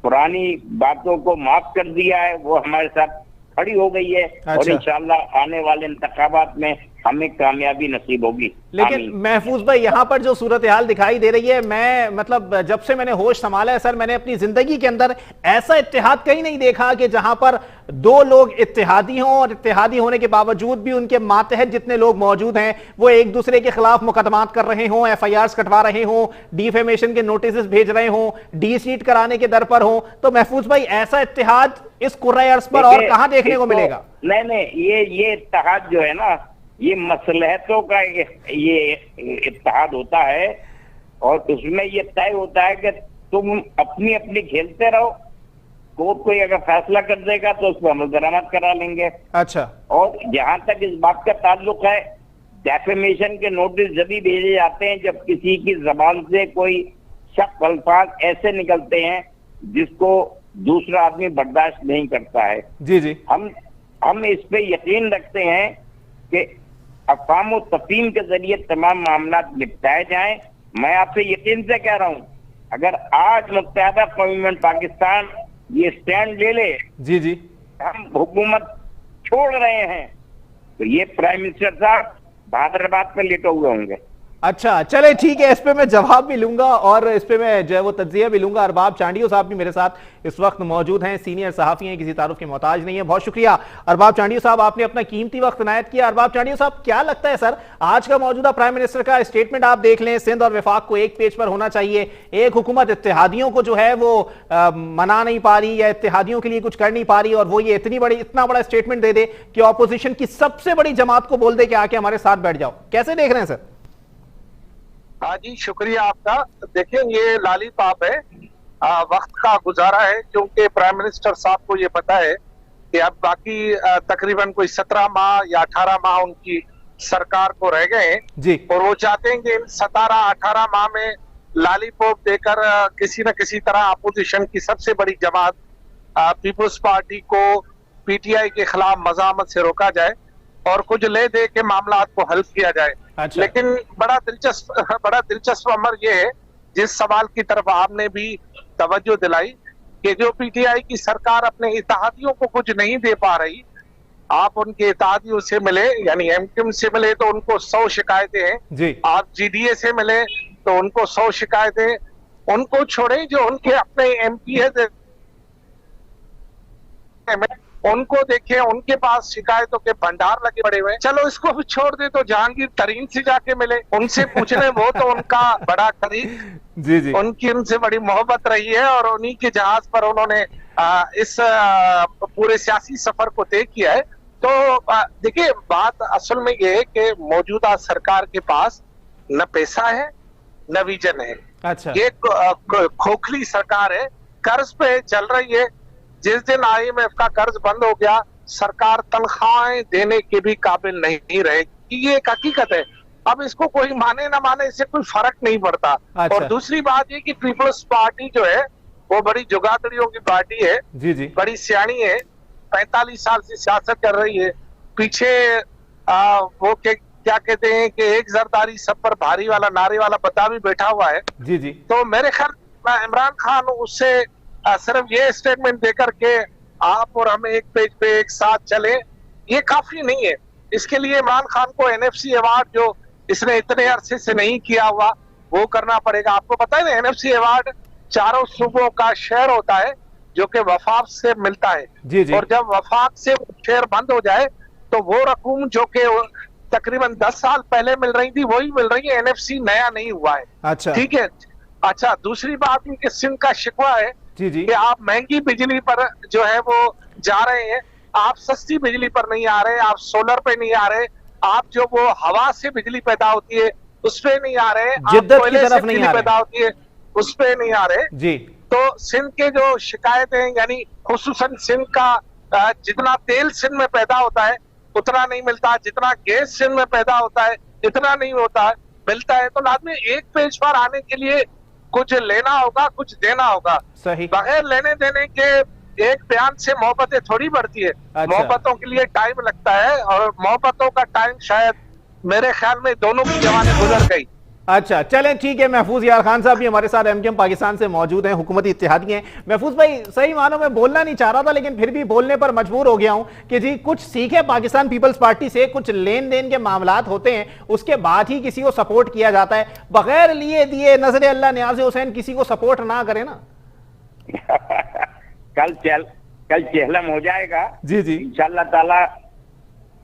पुरानी बातों को माफ कर दिया है, वो हमारे साथ खड़ी हो गई है। और इंशाअल्लाह आने वाले इंतखाबात में हमें कामयाबी नसीब होगी। लेकिन महफूज भाई, यहाँ पर जो सूरत हाल दिखाई दे रही है, मैं मतलब जब से मैंने होश संभाला है सर, मैंने अपनी जिंदगी के अंदर ऐसा इत्तेहाद कहीं नहीं देखा कि जहां पर दो लोग इत्तेहादी हों और इत्तेहादी होने के बावजूद भी उनके मातहत जितने लोग मौजूद हैं वो एक दूसरे के खिलाफ मुकदमात कर रहे हों, FIRs कटवा रहे हों, डिफेमेशन के नोटिस भेज रहे हों, डीसीट कराने के दर पर हों। तो महफूज भाई, ऐसा इत्तेहाद इस कुर्रे अर्ज पर और कहां देखने को मिलेगा? नहीं, ये इत्तेहाद जो है ना, ये मसलहतों का ये इत्तेहाद होता है, और उसमें ये तय होता है कि तुम अपनी अपनी खेलते रहो, कोर्ट कोई अगर फैसला कर देगा तो उस पर अमल दरामद करा लेंगे। अच्छा। और जहां तक इस बात का ताल्लुक है, डेफेमेशन के नोटिस जब भी भेजे जाते हैं जब किसी की जबान से कोई शक अल्फाज ऐसे निकलते हैं जिसको दूसरा आदमी बर्दाश्त नहीं करता है। जी। हम इस पे यकीन रखते हैं कि अफ़वाम व तफ़हीम के जरिए तमाम मामला निपटाए जाएं। मैं आपसे यकीन से कह रहा हूं, अगर आज मुत्तहदा कौम पाकिस्तान ये स्टैंड ले ले, जी, हम हुकूमत छोड़ रहे हैं, तो ये प्राइम मिनिस्टर साहब हैदराबाद पे लेटे हुए होंगे। अच्छा, चले ठीक है, इस पे मैं जवाब भी लूंगा और इस पे मैं जो है वो तज्जिया भी लूंगा। अरबाब चांडियो साहब भी मेरे साथ इस वक्त मौजूद हैं, सीनियर सहाफी हैं, किसी तारुफ के मोहताज नहीं है। बहुत शुक्रिया अरबाब चांडियो साहब, आपने अपना कीमती वक्त इनायत किया। अरबाब चांडियो साहब, क्या लगता है सर, आज का मौजूदा प्राइम मिनिस्टर का स्टेटमेंट आप देख लें, सिंध और विफाक को एक पेज पर होना चाहिए। एक हुकूमत इत्तेहादियों को जो है वो मना नहीं पा रही या इत्तेहादियों के लिए कुछ कर नहीं पा रही, और वो ये इतना बड़ा स्टेटमेंट दे दे कि ऑपोजिशन की सबसे बड़ी जमात को बोल दे कि आके हमारे साथ बैठ जाओ। कैसे देख रहे हैं सर? हाँ जी, शुक्रिया आपका। देखिए, ये लॉलीपॉप है, वक्त का गुजारा है, क्योंकि प्राइम मिनिस्टर साहब को ये पता है कि अब बाकी तकरीबन कोई 17 माह या 18 माह उनकी सरकार को रह गए हैं जी, और वो चाहते हैं कि इन 17-18 माह में लॉलीपॉप देकर किसी न किसी तरह अपोजिशन की सबसे बड़ी जमात पीपुल्स पार्टी को PTI के खिलाफ मज़ामत से रोका जाए और कुछ ले दे के मामला को हल किया जाए। अच्छा। लेकिन बड़ा दिलचस्प अमर ये है, जिस सवाल की तरफ आपने भी तवज्जो दिलाई, कि जो PTI की सरकार अपने इत्तेहादियों को कुछ नहीं दे पा रही, आप उनके इत्तेहादियों से मिले, यानी MQM से मिले तो उनको 100 शिकायतें हैं जी। आप GDA से मिले तो उनको 100 शिकायतें, उनको छोड़े जो उनके अपने MP है उनको देखे, उनके पास शिकायतों के भंडार लगे पड़े हुए। चलो इसको भी छोड़ दे तो जहांगीर तरीन से जाके मिले, उनसे पूछने, वो तो उनका बड़ा करीब जी, उनकी उनसे बड़ी मोहब्बत रही है और उन्हीं के जहाज पर उन्होंने इस पूरे सियासी सफर को तय किया है। तो देखिए, बात असल में ये है कि मौजूदा सरकार के पास न पैसा है न विजन है। अच्छा। ये खोखली सरकार है, कर्ज पे चल रही है। जिस दिन IMF का कर्ज बंद हो गया, सरकार तनख्वाहें देने के भी काबिल नहीं रहेगी, ये एक हकीकत है। अब इसको कोई माने ना माने, इससे कोई फर्क नहीं पड़ता। अच्छा। और दूसरी बात ये कि पीपल्स पार्टी जो है वो बड़ी जुगाड़ियों की पार्टी है जी, बड़ी सियानी है, 45 साल से सियासत कर रही है। पीछे वो क्या कहते हैं कि एक जरदारी सब पर भारी वाला नारे वाला बता भी बैठा हुआ है जी। तो मेरे ख्याल इमरान खान उससे सिर्फ ये स्टेटमेंट देकर के आप और हम एक पेज पे एक साथ चले, ये काफी नहीं है। इसके लिए इमरान खान को NFC अवार्ड, जो इसने इतने अरसे से नहीं किया हुआ, वो करना पड़ेगा। आपको पता है ना, NFC अवार्ड चारों सूबों का शेयर होता है जो कि वफाक से मिलता है जी। और जब वफाक से शेयर बंद हो जाए तो वो रकूम जो कि तकरीबन 10 साल पहले मिल रही थी वही मिल रही है। NFC नया नहीं हुआ है। अच्छा, ठीक है। अच्छा, दूसरी बात कि सिंध का शिकवा है जी कि आप महंगी बिजली पर जो है वो जा रहे हैं, आप सस्ती बिजली पर नहीं आ रहे, आप सोलर पे नहीं आ रहे, आप जो वो हवा से बिजली पैदा होती है उस पे नहीं आ रहे, जिद्दत की तरफ नहीं आ रहे, पैदा होती है उस पे नहीं आ रहे जी। तो सिंध के जो शिकायतें यानी खुसूसन सिंध का जितना तेल सिंध में पैदा होता है उतना नहीं मिलता, जितना गैस सिंध में पैदा होता है इतना नहीं होता मिलता है। तो लाजमी एक पेज पर आने के लिए कुछ लेना होगा, कुछ देना होगा। सही। बगैर लेने देने के एक बयान से मोहब्बतें थोड़ी बढ़ती है। अच्छा। मोहब्बतों के लिए टाइम लगता है और मोहब्बतों का टाइम शायद मेरे ख्याल में दोनों की जवानी गुजर गई। अच्छा चलें ठीक है। महफूज यार खान साहब भी हमारे साथ एमकेएम पाकिस्तान से मौजूद हैं, हुकूमती इत्तेहादी हैं। महफूज भाई, सही मानों में बोलना नहीं चाह रहा था लेकिन फिर भी बोलने पर मजबूर हो गया हूं कि जी कुछ सीखे पाकिस्तान पीपल्स पार्टी से, कुछ लेन देन के मामलात होते हैं उसके बाद ही किसी को सपोर्ट किया जाता है, बगैर लिए दिए नजर अल्लाह न्याज़ हुसैन किसी को सपोर्ट ना करे ना। कल चहलम हो जाएगा जी जी इंशाअल्लाह ताला।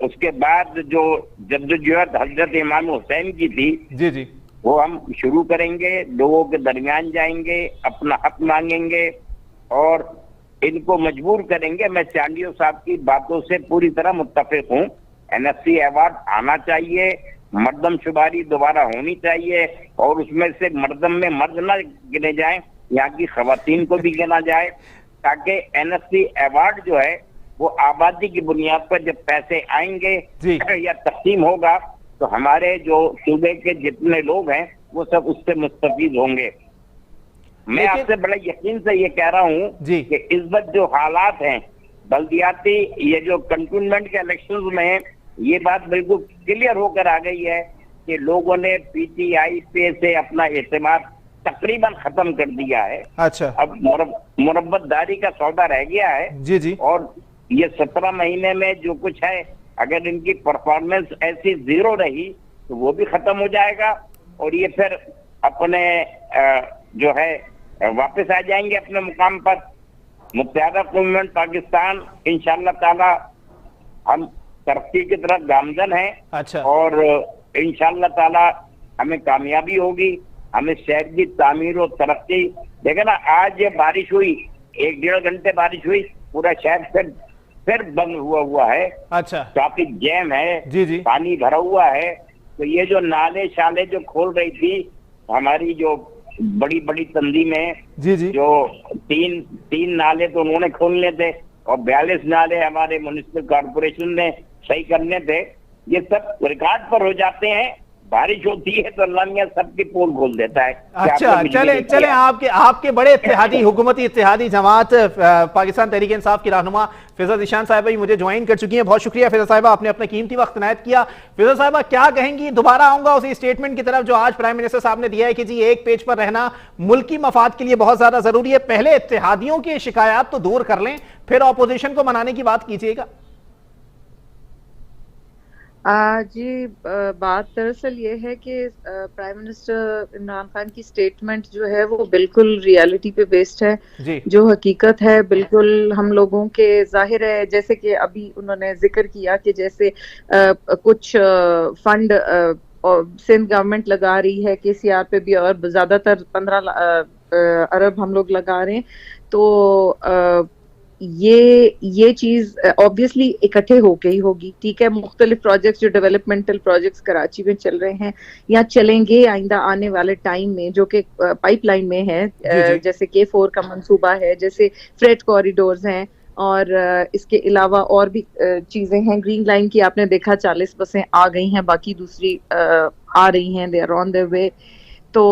उसके बाद जो जद्दोजहद हजरत इमाम हुसैन की थी जी जी वो हम शुरू करेंगे, लोगों के दरमियान जाएंगे, अपना हक मांगेंगे और इनको मजबूर करेंगे। मैं चांडियो साहब की बातों से पूरी तरह मुत्तफिक हूँ। NSC अवार्ड आना चाहिए, मर्दमशुमारी दोबारा होनी चाहिए और उसमें से मर्दम में मर्द न गिने जाए, यहाँ की खवातीन को भी गिना जाए, ताकि NSC अवार्ड जो है वो आबादी की बुनियाद पर जब पैसे आएंगे या तकसीम होगा तो हमारे जो सूबे के जितने लोग हैं वो सब उससे मुस्तफीद होंगे। मैं आपसे बड़े यकीन से ये कह रहा हूँ कि इस वक्त जो हालात हैं बल्दियाती, ये जो कंटोनमेंट के इलेक्शंस में ये बात बिल्कुल क्लियर होकर आ गई है कि लोगों ने PTI पे से अपना एतमाद तकरीबन खत्म कर दिया है। अच्छा। अब मुरब्बतदारी का सौदा रह गया है। जी जी। और ये 17 महीने में जो कुछ है अगर इनकी परफॉर्मेंस ऐसी जीरो रही तो वो भी खत्म हो जाएगा और ये फिर अपने जो है वापस आ जाएंगे अपने मुकाम पर। मुत्तहिदा कौम पाकिस्तान इंशाअल्लाह ताला हम तरक्की की तरफ गामजन है। अच्छा। और इंशाअल्लाह ताला हमें कामयाबी होगी, हमें शहर की तामीर और तरक्की। देखा ना आज ये बारिश हुई, 1-1.5 घंटे बारिश हुई, पूरा शहर फिर बंद हुआ है। अच्छा। ट्रैफिक जैम है। जी जी। पानी भरा हुआ है। तो ये जो नाले शाले जो खोल रही थी हमारी जो बड़ी बड़ी तंजीमें, जी जी, जो तीन नाले तो उन्होंने खोलने थे और 42 नाले हमारे म्युनिसिपल कॉर्पोरेशन ने सही करने थे। ये सब रिकॉर्ड पर हो जाते हैं। बारिश होती है तो अल्लाह मियां सबकी पोल खोल देता है। अच्छा चले आपके बड़े इत्तेहादी, हुकूमती इत्तेहादी जमात पाकिस्तान तहरीक इंसाफ की रहनुमा फिजा ज़ीशान साहिबा भी मुझे ज्वाइन कर चुकी हैं। बहुत शुक्रिया फिजा साहिबा, आपने अपना कीमती वक्त इनायत किया। फिजा साहिबा क्या कहेंगी? दोबारा आऊंगा उसी स्टेटमेंट की तरफ जो आज प्राइम मिनिस्टर साहब ने दिया है कि जी एक पेज पर रहना मुल्की मफाद के लिए बहुत ज्यादा जरूरी है। पहले इत्तेहादियों की शिकायत तो दूर कर लें, फिर ऑपोजिशन को मनाने की बात कीजिएगा। जी बात दरअसल ये है कि प्राइम मिनिस्टर इमरान खान की स्टेटमेंट जो है वो बिल्कुल रियलिटी पे बेस्ड है जी। जो हकीकत है बिल्कुल हम लोगों के जाहिर है, जैसे कि अभी उन्होंने जिक्र किया कि जैसे कुछ फंड सिंध गवर्नमेंट लगा रही है KCR पे भी और ज्यादातर 15 अरब हम लोग लगा रहे हैं। तो ये चीज ऑब्वियसली इकट्ठे होके ही होगी। ठीक है, मुख्तलिफ प्रोजेक्ट्स जो डेवलपमेंटल प्रोजेक्ट्स कराची में चल रहे हैं या चलेंगे आइंदा आने वाले टाइम में, जो कि पाइपलाइन में है, जैसे K4 का मंसूबा है, जैसे फ्रेट कॉरिडोर्स हैं और इसके अलावा और भी चीजें हैं। ग्रीन लाइन की आपने देखा 40 बसें आ गई हैं, बाकी दूसरी आ रही हैं, they are on their way. तो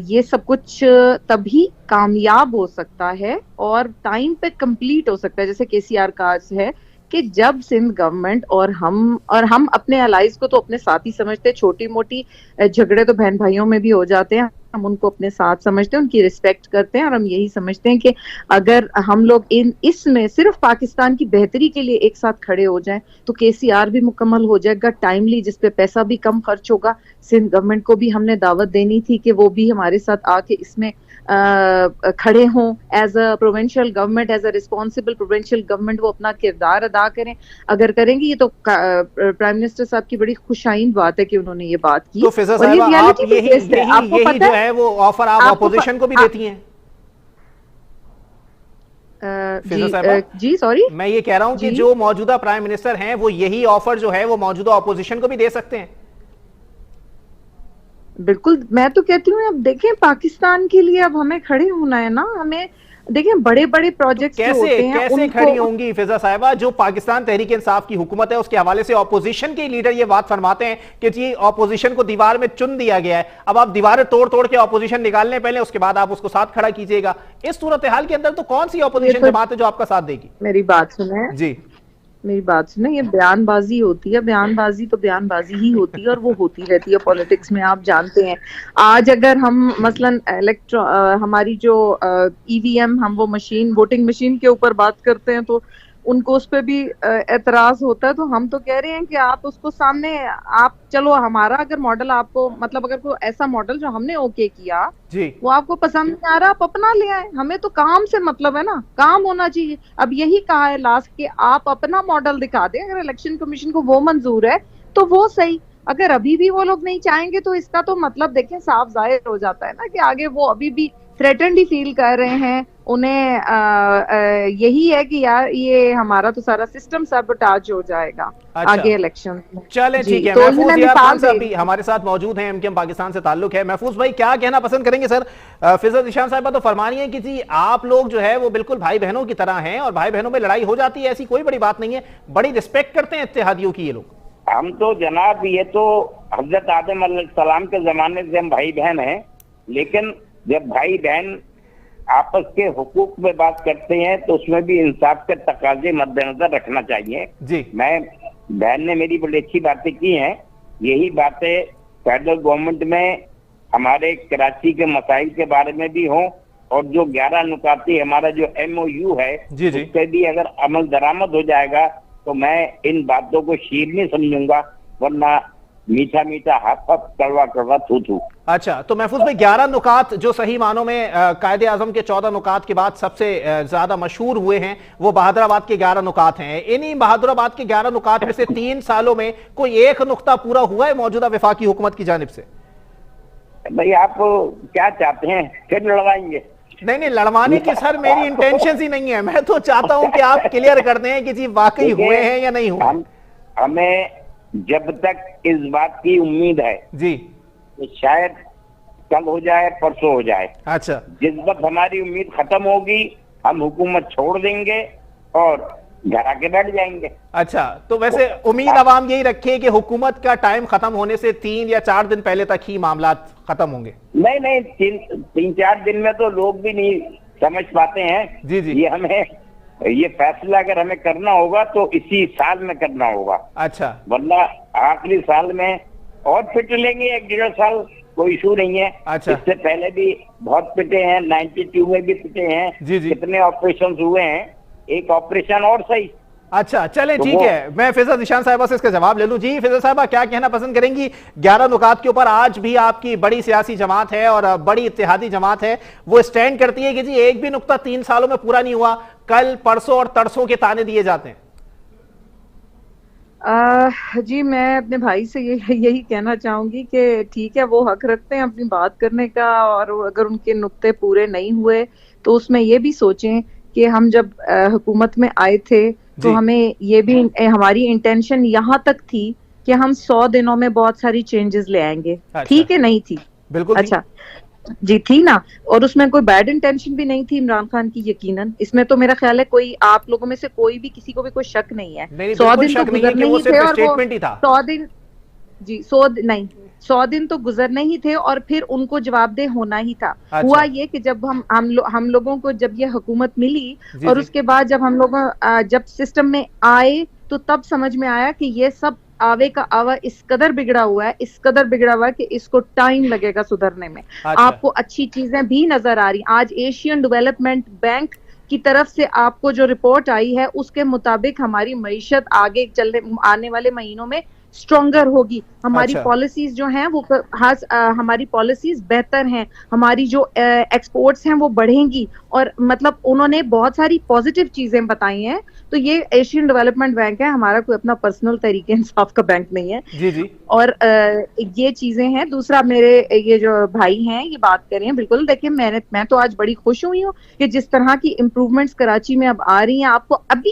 ये सब कुछ तभी कामयाब हो सकता है और टाइम पे कंप्लीट हो सकता है, जैसे KCR का है कि जब सिंध गवर्नमेंट और हम अपने अलाइज को तो अपने साथ ही समझते हैं। छोटी मोटी झगड़े तो बहन भाइयों में भी हो जाते हैं, हम उनको अपने साथ समझते हैं, उनकी रिस्पेक्ट करते हैं और हम यही समझते हैं कि अगर हम लोग इसमें सिर्फ पाकिस्तान की बेहतरी के लिए एक साथ खड़े हो जाएं तो KCR भी मुकम्मल हो जाएगा टाइमली, जिसपे पैसा भी कम खर्च होगा। सिंध गवर्नमेंट को भी हमने दावत देनी थी कि वो भी हमारे साथ आके इसमें खड़े हों as a provincial government, as a responsible provincial government, वो अपना किरदार अदा करें। अगर करेंगे ये तो प्राइम मिनिस्टर साहब की बड़ी खुशाइन बात है कि उन्होंने ये बात की। तो फिजा साहिबा आप यही जो है वो ऑफर आप अपोजिशन को भी देती हैं? जी सॉरी, मैं ये कह रहा हूं कि जो मौजूदा प्राइम मिनिस्टर हैं वो यही ऑफर जो है वो मौजूदा ऑपोजिशन को भी दे सकते हैं। बिल्कुल, मैं तो कहती हूँ अब देखें पाकिस्तान के लिए अब हमें खड़े होना है ना, हमें देखें बड़े बड़े प्रोजेक्ट्स तो कैसे खड़ी होंगी फिजा साहिबा? जो पाकिस्तान तहरीक इंसाफ की हुकूमत है उसके हवाले से ऑपोजिशन के लीडर ये बात फरमाते हैं कि जी ऑपोजिशन को दीवार में चुन दिया गया है, अब आप दीवारें तोड़ तोड़ के ऑपोजिशन निकालने पहले, उसके बाद आप उसको साथ खड़ा कीजिएगा। इस सूरत हाल के अंदर तो कौन सी ऑपोजिशन जमात है जो आपका साथ देगी? मेरी बात सुने जी, मेरी बात सुने, ये बयानबाजी होती है, बयानबाजी तो बयानबाजी ही होती है और वो होती रहती है पॉलिटिक्स में, आप जानते हैं। आज अगर हम मसलन हमारी जो ईवीएम हम वो मशीन, वोटिंग मशीन के ऊपर बात करते हैं तो उनको उस पर भी एतराज होता है, तो हम तो कह रहे हैं कि आप उसको सामने, आप चलो हमारा अगर मॉडल आपको मतलब अगर कोई ऐसा मॉडल जो हमने ओके किया जी, वो आपको पसंद नहीं आ रहा, आप अपना ले आए, हमें तो काम से मतलब है ना, काम होना चाहिए। अब यही कहा है लास्ट के आप अपना मॉडल दिखा दें, अगर इलेक्शन कमीशन को वो मंजूर है तो वो सही, अगर अभी भी वो लोग नहीं चाहेंगे तो इसका तो मतलब देखें साफ जाहिर हो जाता है ना कि आगे वो अभी भी थ्रेटेंड ही फील कर रहे हैं, उन्हें यही है कि यार ये हमारा तो सारा सिस्टम सबटाज हो जाएगा आगे इलेक्शन में। चले ठीक है, महफूज यार खान साहब भी हमारे साथ मौजूद हैं, एमकेएम पाकिस्तान से ताल्लुक है। महफूज भाई क्या कहना पसंद करेंगे? सर फिजा निशान साहिबा तो फरमा रही है कि जी आप लोग जो है वो बिल्कुल भाई बहनों की तरह हैं और भाई बहनों में लड़ाई हो जाती है, ऐसी कोई बड़ी बात नहीं है, बड़ी रिस्पेक्ट करते हैं इत्तेहादियों की ये लोग। हम तो जनाब ये तो हजरत आदम अलैहिस्सलाम के जमाने से हम भाई बहन हैं, लेकिन जब भाई बहन आपस के हुकूक में बात करते हैं तो उसमें भी इंसाफ के तकाजे मद्देनजर रखना चाहिए जी। मैं बहन ने मेरी बड़ी अच्छी बातें की हैं, यही बातें फेडरल गवर्नमेंट में हमारे कराची के मसाइल के बारे में भी हों और जो 11 नुकाती हमारा जो MOU है उस पर भी अगर अमल दरामद हो जाएगा तो मैं इन बातों को शीर नहीं समझूंगा, वरना मीठा मीठा हाथ कड़वा कड़वा थू थू। अच्छा, तो महफूज भाई 11 नुकात जो सही मानों में कायदे आजम के 14 नुकात के बाद सबसे ज्यादा मशहूर हुए हैं वो बहादुराबाद के 11 नुकात हैं। इन्हीं बहादुराबाद के 11 नुकात में से 3 सालों में कोई एक नुक्ता पूरा हुआ है मौजूदा वफाकी हुकूमत की जानिब से? भाई आप क्या चाहते हैं, फिर लड़वाएंगे? नहीं, लड़वाने की सर मेरी इंटेंशन ही नहीं है, मैं तो चाहता हूं कि आप क्लियर कर दें कि जी वाकई हुए हैं या नहीं हुए। हमें जब तक इस बात की उम्मीद है जी कि शायद कल हो जाए, परसों हो जाए, अच्छा, जिस वक्त हमारी उम्मीद खत्म होगी हम हुकूमत छोड़ देंगे और घर आके बैठ जाएंगे। अच्छा, तो वैसे उम्मीद आवाम यही रखे कि हुकूमत का टाइम खत्म होने से 3 या 4 दिन पहले तक ही मामला खत्म होंगे? नहीं, 3-4 दिन में तो लोग भी नहीं समझ पाते हैं जी जी। ये फैसला अगर हमें करना होगा तो इसी साल में करना होगा। अच्छा, वरना आखिरी साल में और पिट लेंगे 1-1.5 साल, कोई इशू नहीं है। अच्छा, इससे पहले भी बहुत पिटे हैं, 92 में भी पिटे हैं जी जी। कितने ऑपरेशन हुए हैं, एक ऑपरेशन और सही। अच्छा चले ठीक है, मैं फिजा निशान साहिबा से इसका जवाब ले लूं। जी फिजा साहिबा क्या कहना पसंद करेंगी 11 नुकात के ऊपर? आज भी आपकी बड़ी सियासी जमात है और बड़ी इत्तेहादी जमात है, वो स्टैंड करती है कि जी एक भी नुक्ता 3 सालों में पूरा नहीं हुआ, कल परसों और तरसों के ताने दिए जाते हैं। जी मैं अपने भाई से यही कहना चाहूंगी कि ठीक है, वो हक रखते हैं अपनी बात करने का, और अगर उनके नुक्ते पूरे नहीं हुए तो उसमें ये भी सोचें कि हम जब हुकूमत में आए थे तो हमें ये भी हमारी इंटेंशन यहाँ तक थी कि हम 100 दिनों में बहुत सारी चेंजेस ले आएंगे। अच्छा। ठीक है, नहीं थी? बिल्कुल। अच्छा जी, थी ना, और उसमें कोई बैड इंटेंशन भी नहीं थी इमरान खान की, यकीनन। इसमें तो मेरा ख्याल है कोई आप लोगों में से कोई भी किसी को भी कोई शक नहीं है। 100 दिन तो गुजरने ही थे और वो 100 दिन जी 100 दिन तो गुजरने ही थे और फिर उनको जवाबदेह होना ही था। अच्छा। हुआ ये कि जब हम लोगों को जब ये हुकूमत मिली और उसके बाद जब हम लोग जब सिस्टम में आए तो तब समझ में आया कि ये सब आवे का आवा इस कदर बिगड़ा हुआ है कि इसको टाइम लगेगा सुधरने में। अच्छा। आपको अच्छी चीजें भी नजर आ रही। आज एशियन डेवलपमेंट बैंक की तरफ से आपको जो रिपोर्ट आई है उसके मुताबिक हमारी मईशत आगे आने वाले महीनों में स्ट्रॉन्गर होगी। हमारी पॉलिसीज जो हैं वो हमारी पॉलिसीज बेहतर हैं, हमारी जो एक्सपोर्ट्स हैं वो बढ़ेंगी, और मतलब उन्होंने बहुत सारी पॉजिटिव चीजें बताई हैं। तो ये एशियन डेवलपमेंट बैंक है, हमारा कोई अपना पर्सनल तरीके इंसाफ का बैंक नहीं है। जी जी। और ये चीजें हैं। दूसरा, मेरे ये जो भाई हैं ये बात कर रहे हैं, बिल्कुल देखिए मैं तो आज बड़ी खुश हुई हूँ कि जिस तरह की इम्प्रूवमेंट्स कराची में अब आ रही हैं। आपको अभी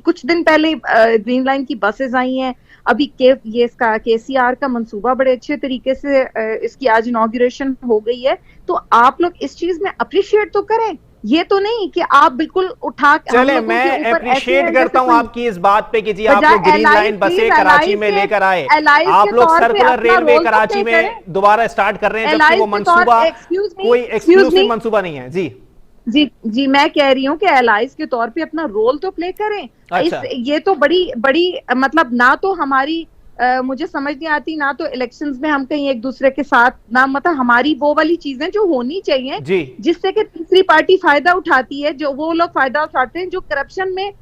कुछ दिन पहले ग्रीन लाइन की बसेस आई हैं, अभी ये इसका KCR का मंसूबा बड़े अच्छे तरीके से इसकी आज इनॉग्रेशन हो गई है। तो आप लोग इस चीज में अप्रिशिएट तो करें, ये तो नहीं कि आप बिल्कुल उठा। चले, मैं अप्रिशिएट करता हूँ आपकी इस बात पे कि जी आप लोग ग्रीन लाइन बसें कराची में लेकर आए, आप लोग सर्कुलर रेलवे कराची में दोबारा स्टार्ट कर रहे हैं, जबकि वो मंसूबा कोई एक्सक्लूसिव मंसूबा नहीं है। जी जी, मैं कह रही हूँ कि एलाइज के तौर पे अपना रोल तो प्ले करें। अच्छा। ये तो बड़ी मतलब ना तो हमारी मुझे समझ नहीं आती, ना तो इलेक्शंस में हम कहीं एक दूसरे के साथ, ना मतलब हमारी वो वाली चीजें जो होनी चाहिए जिससे कि तीसरी पार्टी फायदा उठाती है, जो वो लोग फायदा उठाते हैं जो करप्शन में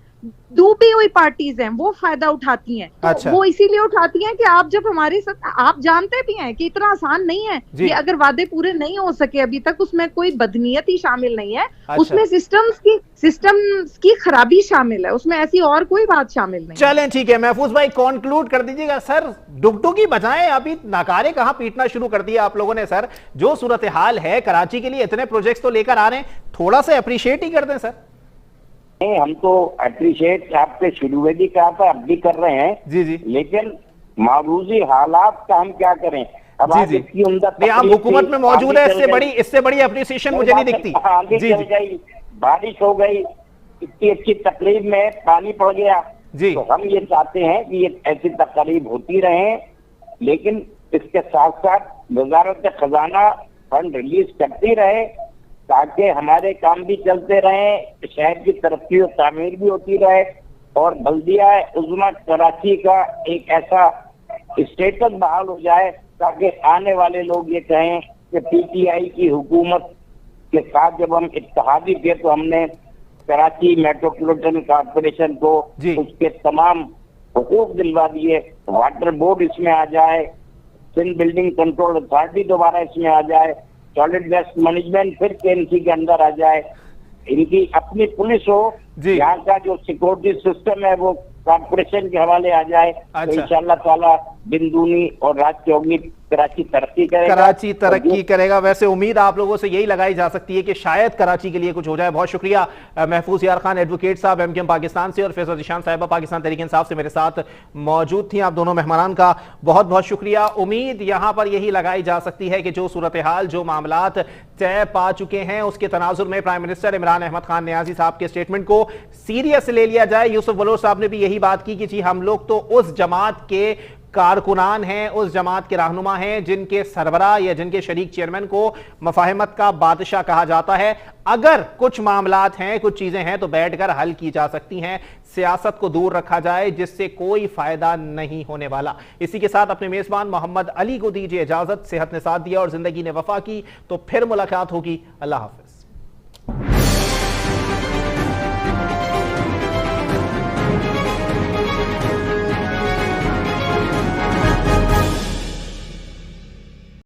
डूबी हुई पार्टीज हैं, वो फायदा उठाती हैं। तो अच्छा। वो इसीलिए उठाती हैं कि आप जब हमारे साथ, आप जानते भी हैं कि इतना आसान नहीं है कि अगर वादे पूरे नहीं हो सके अभी तक, उसमें कोई बदनीयत ही शामिल नहीं है। अच्छा। उसमें सिस्टम्स की खराबी शामिल है, उसमें ऐसी और कोई बात शामिल नहीं। चलें ठीक है, महफूज भाई कंक्लूड कर दीजिएगा। सर डुगडुगी बजाएं, अभी नाकारे कहां पीटना शुरू कर दिया आप लोगों ने। सर जो सूरत हाल है कराची के लिए, इतने प्रोजेक्ट्स तो लेकर आ रहे हैं, थोड़ा सा अप्रिशिएट ही कर दें सर। हम तो अप्रिशिएट आपने शुरू में भी कहा था, अब भी कर रहे हैं। जी जी। लेकिन मारूजी हालात का हम क्या करें अब? जी जी। नहीं, आप हुकूमत में मौजूद है, इससे बड़ी अप्रिसिएशन मुझे नहीं दिखती। आगे चल गई, बारिश हो गई, इतनी अच्छी तकलीफ में पानी पड़ गया जी। तो हम ये चाहते हैं कि ये ऐसी तकलीफ होती रहे, लेकिन इसके साथ साथ वजारत खजाना फंड रिलीज करती रहे ताकि हमारे काम भी चलते रहे, शहर की तरक्की और तामीर भी होती रहे, और बल्दिया उज़्मा कराची का एक ऐसा स्टेटस बहाल हो जाए ताकि आने वाले लोग ये कहें कि PTI की हुकूमत के साथ जब हम इत्तेहादी थे तो हमने कराची मेट्रोपॉलिटन कॉर्पोरेशन को उसके तमाम हुकूक दिलवा दिए। वाटर बोर्ड इसमें आ जाए, सिंध बिल्डिंग कंट्रोल अथॉरिटी दोबारा इसमें आ जाए, सॉलिड वेस्ट मैनेजमेंट फिर KMC के अंदर आ जाए, इनकी अपनी पुलिस हो, यहाँ का जो सिक्योरिटी सिस्टम है वो कॉर्पोरेशन के हवाले आ जाए। अच्छा। तो इंशाअल्लाह ताला बिंदुनी और रात की उम्मीद कराची तरक्की करेगा। कराची तरक्की करेगा। वैसे उम्मीद आप लोगों से यही लगाई जा सकती है कि शायद कराची के लिए कुछ हो जाए। बहुत शुक्रिया महफूज यार खान एडवोकेट साहब MKM पाकिस्तान से, और फैसल ज़ीशान साहिबा पाकिस्तान तहरीक इंसाफ से मेरे साथ मौजूद थी। आप दोनों मेहमानान का बहुत बहुत शुक्रिया। उम्मीद यहाँ पर यही लगाई जा सकती है कि जो सूरत हाल, जो मामलात तय पा चुके हैं, उसके तनाजुर में प्राइम मिनिस्टर इमरान अहमद खान नियाजी साहब के स्टेटमेंट को सीरियस ले लिया जाए। यूसुफ बलोच साहब ने भी यही बात की कि जी हम लोग तो उस जमात के कारकुनान हैं, उस जमात के रहनुमा हैं जिनके सरबराह या जिनके शरीक चेयरमैन को मफाहिमत का बादशाह कहा जाता है। अगर कुछ मामलात हैं, कुछ चीजें हैं तो बैठकर हल की जा सकती हैं, सियासत को दूर रखा जाए जिससे कोई फायदा नहीं होने वाला। इसी के साथ अपने मेजबान मोहम्मद अली को दीजिए इजाजत। सेहत ने साथ दिया और जिंदगी ने वफा की, तो फिर मुलाकात होगी। अल्लाह हाफिज।